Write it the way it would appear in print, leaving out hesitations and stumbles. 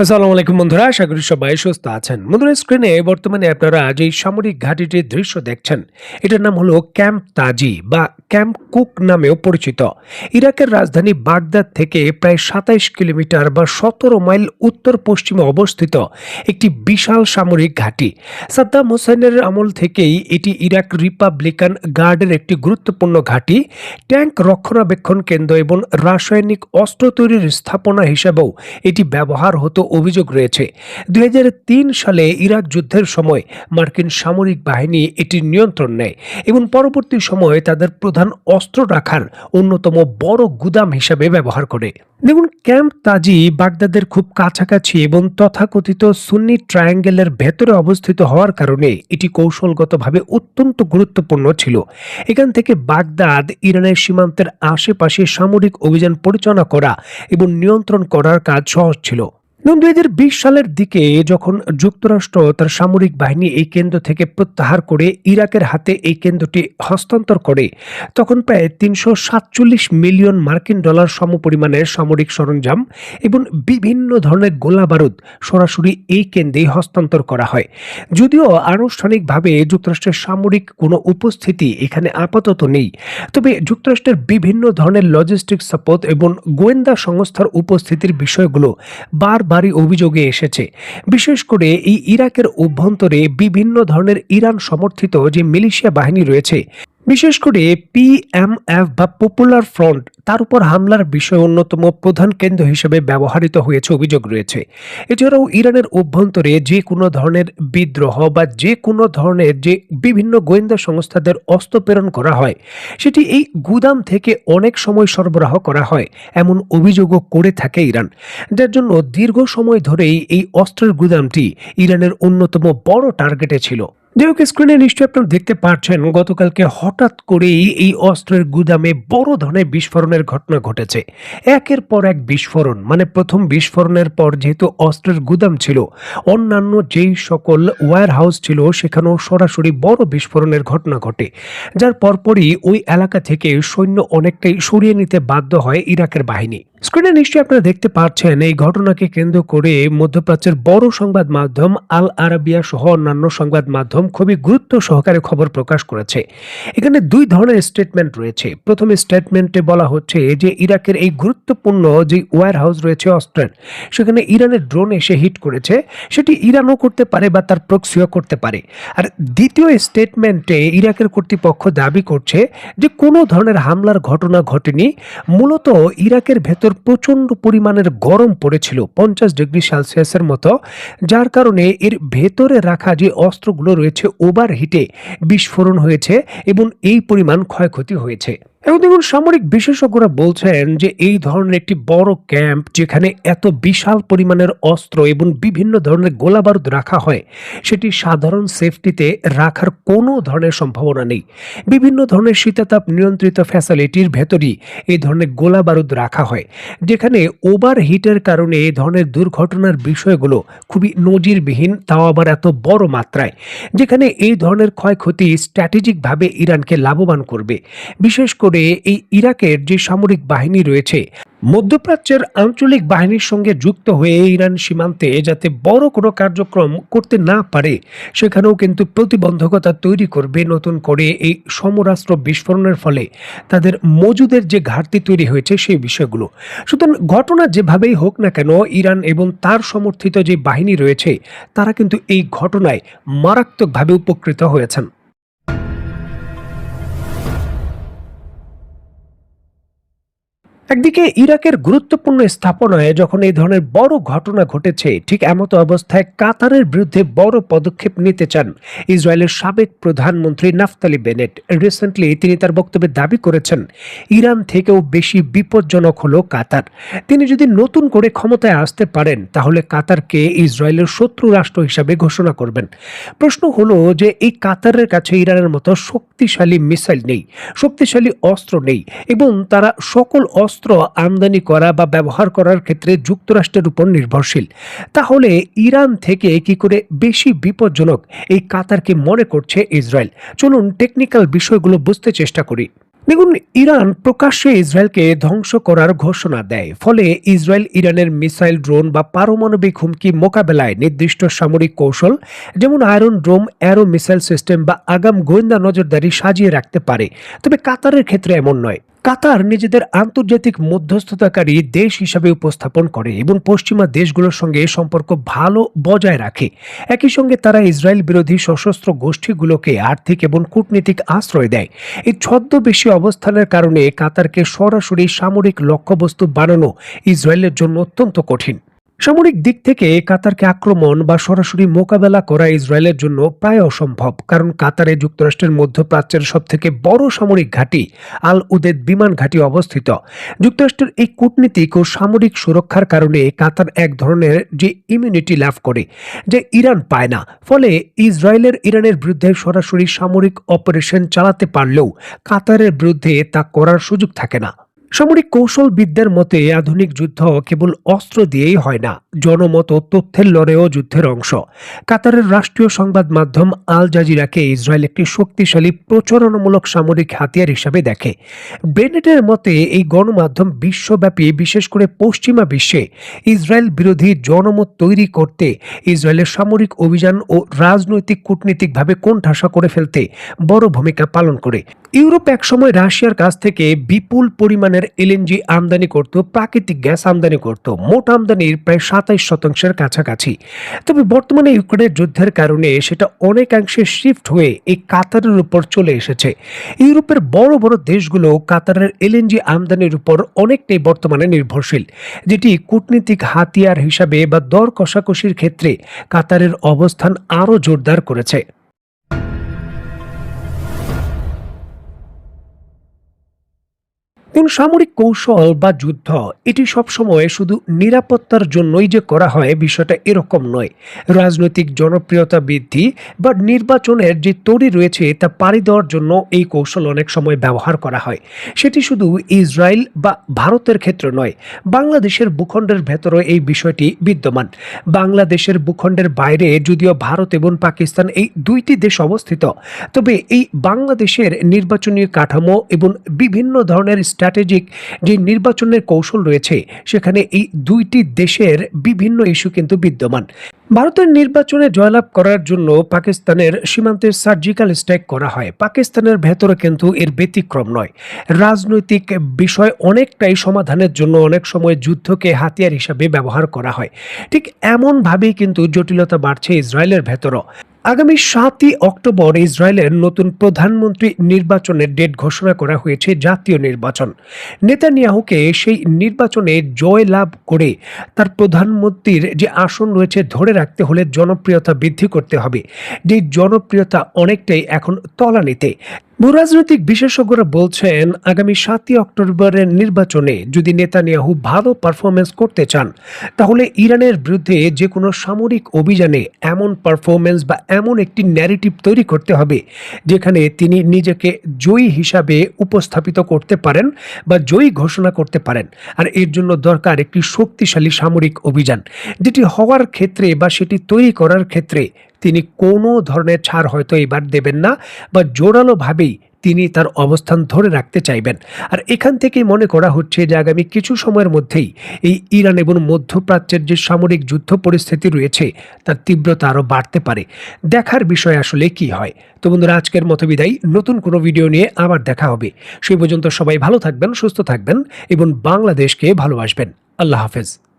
আসসালামু আলাইকুম বন্ধুরা, আশা করি সবাই সুস্থ আছেন। বন্ধুরা, স্ক্রিনে বর্তমানে আপনারা যে সামরিক ঘাঁটিটির দৃশ্য দেখছেন, এটার নাম হলো ক্যাম্প তাজি বা ক্যাম্প কুক নামেও পরিচিত। ইরাকের রাজধানী বাগদাদ থেকে প্রায় ২৭ কিলোমিটার বা ১৭ মাইল উত্তর পশ্চিমে অবস্থিত একটি বিশাল সামরিক ঘাঁটি। সাদ্দাম হোসেনের আমল থেকেই এটি ইরাক রিপাবলিকান গার্ডের একটি গুরুত্বপূর্ণ ঘাঁটি, ট্যাঙ্ক রক্ষণাবেক্ষণ কেন্দ্র এবং রাসায়নিক অস্ত্র তৈরির স্থাপনা হিসেবেও এটি ব্যবহার হতো অভিযোগ রয়েছে। ২০০৩ সালে ইরাক যুদ্ধের সময় মার্কিন সামরিক বাহিনী এটির নিয়ন্ত্রণ নেয় এবং পরবর্তী সময়ে তাদের প্রধান অস্ত্র রাখার অন্যতম বড় গুদাম হিসেবে ব্যবহার করে। দেখুন, ক্যাম্প তাজি বাগদাদের খুব কাছাকাছি এবং তথাকথিত সুন্নি ট্রায়াঙ্গেলের ভেতরে অবস্থিত হওয়ার কারণে এটি কৌশলগতভাবে অত্যন্ত গুরুত্বপূর্ণ ছিল। এখান থেকে বাগদাদ ইরানের সীমান্তের আশেপাশে সামরিক অভিযান পরিচালনা করা এবং নিয়ন্ত্রণ করার কাজ সহজ ছিল। ২০২০ সালের দিকে যখন যুক্তরাষ্ট্র তার সামরিক বাহিনী এই কেন্দ্র থেকে প্রত্যাহার করে ইরাকের হাতে এই কেন্দ্রটি হস্তান্তর করে, তখন প্রায় ৩৪৭ মিলিয়ন মার্কিন ডলার সমপরিমাণের সামরিক সরঞ্জাম এবং বিভিন্ন ধরনের গোলাবারুদ সরাসরি এই কেন্দ্রেই হস্তান্তর করা হয়। যদিও আনুষ্ঠানিকভাবে যুক্তরাষ্ট্রের সামরিক কোনো উপস্থিতি এখানে আপাতত নেই, তবে যুক্তরাষ্ট্রের বিভিন্ন ধরনের লজিস্টিক সাপোর্ট এবং গোয়েন্দা সংস্থার উপস্থিতির বিষয়গুলো বারবারই অভিযোগে এসেছে। বিশেষ করে এই ইরাকের অভ্যন্তরে বিভিন্ন ধরনের ইরান সমর্থিত যে মিলিশিয়া বাহিনী রয়েছে, বিশেষ করে পিএমএফ বা পপুলার ফ্রন্ট, তার উপর হামলার বিষয় অন্যতম প্রধান কেন্দ্র হিসেবে ব্যবহৃত হয়েছে অভিযোগ রয়েছে। এছাড়াও ইরানের অভ্যন্তরে যে কোনো ধরনের বিদ্রোহ বা যে কোনো ধরনের যে বিভিন্ন গোয়েন্দা সংস্থাদের অস্ত্র প্রেরণ করা হয়, সেটি এই গুদাম থেকে অনেক সময় সরবরাহ করা হয় এমন অভিযোগও করে থাকে ইরান, যার জন্য দীর্ঘ সময় ধরেই এই অস্ত্রের গুদামটি ইরানের অন্যতম বড় টার্গেটে ছিল। যাই হোক, স্ক্রিনে নিশ্চয়ই আপনারা দেখতে পাচ্ছেন গতকালকে হঠাৎ করেই এই অস্ত্রের গুদামে বড় ধরনের বিস্ফোরণের ঘটনা ঘটেছে। একের পর এক বিস্ফোরণ, মানে প্রথম বিস্ফোরণের পর যেহেতু অস্ত্রের গুদাম ছিল, অন্যান্য যেই সকল ওয়্যার হাউস ছিল সেখানেও সরাসরি বড় বিস্ফোরণের ঘটনা ঘটে, যার পরপরই ওই এলাকা থেকে সৈন্য অনেকটাই সরিয়ে নিতে বাধ্য হয় ইরাকের বাহিনী। স্ক্রিনে নিশ্চয়ই আপনারা দেখতে পাচ্ছেন এই ঘটনাকে কেন্দ্র করে মধ্যপ্রাচ্যের বড় সংবাদ মাধ্যম আল আরাবিয়া সহ অন্যান্য সংবাদ মাধ্যম খুবই গুরুত্ব সহকারে খবর প্রকাশ করেছে। এখানে দুই ধরনের স্টেটমেন্ট রয়েছে। প্রথম স্টেটমেন্টে বলা হচ্ছে যে ইরাকের এই গুরুত্বপূর্ণ যে ওয়্যার হাউস রয়েছে অস্ত্রের, সেখানে ইরানের ড্রোন এসে হিট করেছে, সেটি ইরানও করতে পারে বা তার প্রক্সিও করতে পারে। আর দ্বিতীয় স্টেটমেন্টে ইরাকের কর্তৃপক্ষ দাবি করছে যে কোনো ধরনের হামলার ঘটনা ঘটেনি, মূলত ইরাকের ভেতর প্রচন্ড পরিমাণের গরম পড়েছিল ৫০ ডিগ্রি সেলসিয়াসের মতো, যার কারণে এর ভেতরে রাখা যে অস্ত্রগুলো রয়েছে ওভারহিটে বিস্ফোরণ হয়েছে এবং এই পরিমাণ ক্ষয়ক্ষতি হয়েছে। এবং দেখুন, সামরিক বিশেষজ্ঞরা বলছেন যে এই ধরনের একটি বড় ক্যাম্প যেখানে এত বিশাল পরিমাণের অস্ত্র এবং বিভিন্ন ধরনের গোলাবারুদ রাখা হয়, সেটি সাধারণ সেফটিতে রাখার কোনো ধরনের সম্ভাবনা নেই। বিভিন্ন ধরনের শীতাতাপ নিয়ন্ত্রিত ফ্যাসিলিটির ভেতরই এই ধরনের গোলাবারুদ রাখা হয়, যেখানে ওভারহিটের কারণে এই ধরনের দুর্ঘটনার বিষয়গুলো খুবই নজিরবিহীন, তাও আবার এত বড় মাত্রায়, যেখানে এই ধরনের ক্ষয়ক্ষতি স্ট্র্যাটেজিকভাবে ইরানকে লাভবান করবে। বিশেষ করে এই ইরাকের যে সামরিক বাহিনী রয়েছে, মধ্যপ্রাচ্যের আঞ্চলিক বাহিনীর সঙ্গে যুক্ত হয়ে ইরান সীমান্তে যাতে বড় কোনো কার্যক্রম করতে না পারে, সেখানেও কিন্তু প্রতিবন্ধকতা তৈরি করবে নতুন করে এই সমরাস্ত্র বিস্ফোরণের ফলে তাদের মজুদের যে ঘাটতি তৈরি হয়েছে সেই বিষয়গুলো। সুতরাং ঘটনা যেভাবেই হোক না কেন, ইরান এবং তার সমর্থিত যে বাহিনী রয়েছে তারা কিন্তু এই ঘটনায় মারাত্মকভাবে উপকৃত হয়েছেন। একদিকে ইরাকের গুরুত্বপূর্ণ স্থাপনায় যখন এই ধরনের বড় ঘটনা ঘটেছে, ঠিক এমতো অবস্থায় কাতারের বিরুদ্ধে বড় পদক্ষেপ নিতে চান ইসরায়েলের সাবেক প্রধানমন্ত্রী নাফতালি বেনেট। রিসেন্টলি তিনি তার বক্তব্যে দাবি করেছেন ইরান থেকেও বেশি বিপজ্জনক হলো কাতার। তিনি যদি নতুন করে ক্ষমতায় আসতে পারেন, তাহলে কাতারকে ইসরায়েলের শত্রু রাষ্ট্র হিসাবে ঘোষণা করবেন। প্রশ্ন হলো যে এই কাতারের কাছে ইরানের মতো শক্তিশালী মিসাইল নেই, শক্তিশালী অস্ত্র নেই, এবং তারা সকল অস্ত্র আমদানি করা বা ব্যবহার করার ক্ষেত্রে যুক্তরাষ্ট্রের উপর নির্ভরশীল। তাহলে ইরান থেকে কি করে বেশি বিপজ্জনক এই কাতারকে মনে করছে ইসরায়েল? চলুন টেকনিক্যাল বিষয়গুলো বুঝতে চেষ্টা করি। দেখুন, ইরান প্রকাশ্যে ইসরায়েলকে ধ্বংস করার ঘোষণা দেয়, ফলে ইসরায়েল ইরানের মিসাইল, ড্রোন বা পারমাণবিক হুমকি মোকাবেলায় নির্দিষ্ট সামরিক কৌশল যেমন আয়রন ডোম, অ্যারো মিসাইল সিস্টেম বা আগাম গোয়েন্দা নজরদারি সাজিয়ে রাখতে পারে। তবে কাতারের ক্ষেত্রে এমন নয়। কাতার নিজেদের আন্তর্জাতিক মধ্যস্থতাকারী দেশ হিসাবে উপস্থাপন করে এবং পশ্চিমা দেশগুলোর সঙ্গে সম্পর্ক ভালো বজায় রাখে। একই সঙ্গে তারা ইসরায়েল বিরোধী সশস্ত্র গোষ্ঠীগুলোকে আর্থিক এবং কূটনীতিক আশ্রয় দেয়। এই ছদ্মবেশী অবস্থানের কারণে কাতারকে সরাসরি সামরিক লক্ষ্যবস্তু বানানো ইসরায়েলের জন্য অত্যন্ত কঠিন। সামরিক দিক থেকে কাতারকে আক্রমণ বা সরাসরি মোকাবেলা করা ইসরায়েলের জন্য প্রায় অসম্ভব, কারণ কাতারে যুক্তরাষ্ট্রের মধ্যপ্রাচ্যের সবথেকে বড় সামরিক ঘাঁটি আল উদেদ বিমান ঘাঁটি অবস্থিত। যুক্তরাষ্ট্রের এই কূটনীতিক ও সামরিক সুরক্ষার কারণে কাতার এক ধরনের যে ইমিউনিটি লাভ করে, যা ইরান পায় না। ফলে ইরানের বিরুদ্ধে সরাসরি সামরিক অপারেশন চালাতে পারলেও কাতারের বিরুদ্ধে তা করার সুযোগ থাকে না। সামরিক কৌশলবিদদের মতে আধুনিক যুদ্ধ কেবল অস্ত্র দিয়েই হয় না, জনমত ও তথ্যের লড়াইও যুদ্ধের অংশ। কাতারের রাষ্ট্রীয় সংবাদ মাধ্যম আল জাজিরাকে ইসরায়েল একটি শক্তিশালী প্রচারণামূলক সামরিক হাতিয়ার হিসাবে দেখে। বেনেটের মতে এই গণমাধ্যম বিশ্বব্যাপী, বিশেষ করে পশ্চিমা বিশ্বে ইসরায়েল বিরোধী জনমত তৈরি করতে, ইসরায়েলের সামরিক অভিযান ও রাজনৈতিক কূটনীতিকভাবে কোণঠাসা করে ফেলতে বড় ভূমিকা পালন করে। ইউরোপ একসময় রাশিয়ার কাছ থেকে বিপুল পরিমাণের এলএনজি আমদানি করত, প্রাকৃতিক গ্যাস আমদানি করত, মোট আমদানির প্রায় 27% কাছাকাছি। তবে বর্তমানে ইউক্রেনের যুদ্ধের কারণে সেটা অনেকাংশে শিফট হয়ে এই কাতারের উপর চলে এসেছে। ইউরোপের বড় বড় দেশগুলো কাতারের এলএনজি আমদানির উপর অনেকটাই বর্তমানে নির্ভরশীল, যেটি কূটনীতিক হাতিয়ার হিসাবে বা দর কষাকষির ক্ষেত্রে কাতারের অবস্থান আরও জোরদার করেছে। কোন সামরিক কৌশল বা যুদ্ধ এটি সবসময় শুধু নিরাপত্তার জন্যই যে করা হয় বিষয়টা এরকম নয়। রাজনৈতিক জনপ্রিয়তা বৃদ্ধি বা নির্বাচনের যে তৈরি রয়েছে তা পাড়ি দেওয়ার জন্য এই কৌশল অনেক সময় ব্যবহার করা হয়। সেটি শুধু ইসরায়েল বা ভারতের ক্ষেত্রে নয়, বাংলাদেশের ভূখণ্ডের ভেতরে এই বিষয়টি বিদ্যমান। বাংলাদেশের ভূখণ্ডের বাইরে যদিও ভারত এবং পাকিস্তান এই দুইটি দেশ অবস্থিত, তবে এই বাংলাদেশের নির্বাচনী কাঠামো এবং বিভিন্ন ধরনের স্ট্র্যাটেজিক যে নির্বাচনের কৌশল রয়েছে, সেখানে এই দুইটি দেশের বিভিন্ন ইস্যু কিন্তু বিদ্যমান। ভারতের নির্বাচনে জয়লাভ করার জন্য পাকিস্তানের সীমান্তের সার্জিক্যাল স্ট্রাইক করা হয়। পাকিস্তানের ভেতরে কিন্তু এর ব্যতিক্রম নয়। রাজনৈতিক বিষয় অনেকটাই সমাধানের জন্য অনেক সময় যুদ্ধকে হাতিয়ার হিসাবে ব্যবহার করা হয়। ঠিক এমনভাবেই কিন্তু জটিলতা বাড়ছে ইসরায়েলের ভেতরও। আগামী 7ই অক্টোবর ইসরায়েলের নতুন প্রধানমন্ত্রী নির্বাচনের ডেট ঘোষণা করা হয়েছে, জাতীয় নির্বাচন। নেতানিয়াহুকে সেই নির্বাচনে জয় লাভ করে তার প্রধানমন্ত্রীর যে আসন রয়েছে ধরে রাখতে হলে জনপ্রিয়তা বৃদ্ধি করতে হবে। যে জনপ্রিয়তা অনেকটাই এখন তলানিতে। ভূরাজনৈতিক বিশেষজ্ঞরা বলছেন আগামী 7ই অক্টোবরের নির্বাচনে যদি নেতানিয়াহু ভালো পারফরমেন্স করতে চান, তাহলে ইরানের বিরুদ্ধে যে কোনো সামরিক অভিযানে এমন পারফরমেন্স বা এমন একটি ন্যারেটিভ তৈরি করতে হবে যেখানে তিনি নিজেকে জয়ী হিসাবে উপস্থাপিত করতে পারেন বা জয়ী ঘোষণা করতে পারেন। আর এর জন্য দরকার একটি শক্তিশালী সামরিক অভিযান, যেটি হওয়ার ক্ষেত্রে বা সেটি তৈরি করার ক্ষেত্রে তিনি কোনো ধরনের ছাড় হয়তো এবার দেবেন না, বা জোরালোভাবেই তিনি তার অবস্থান ধরে রাখতে চাইবেন। আর এখান থেকেই মনে করা হচ্ছে যে আগামী কিছু সময়ের মধ্যেই এই ইরান এবং মধ্যপ্রাচ্যের যে সামরিক যুদ্ধ পরিস্থিতি রয়েছে তার তীব্রতা আরও বাড়তে পারে। দেখার বিষয় আসলে কি হয়। তো বন্ধুরা, আজকের মতো বিদায়, নতুন কোনো ভিডিও নিয়ে আবার দেখা হবে। সেই পর্যন্ত সবাই ভালো থাকবেন, সুস্থ থাকবেন এবং বাংলাদেশকে ভালোবাসবেন। আল্লাহ হাফেজ।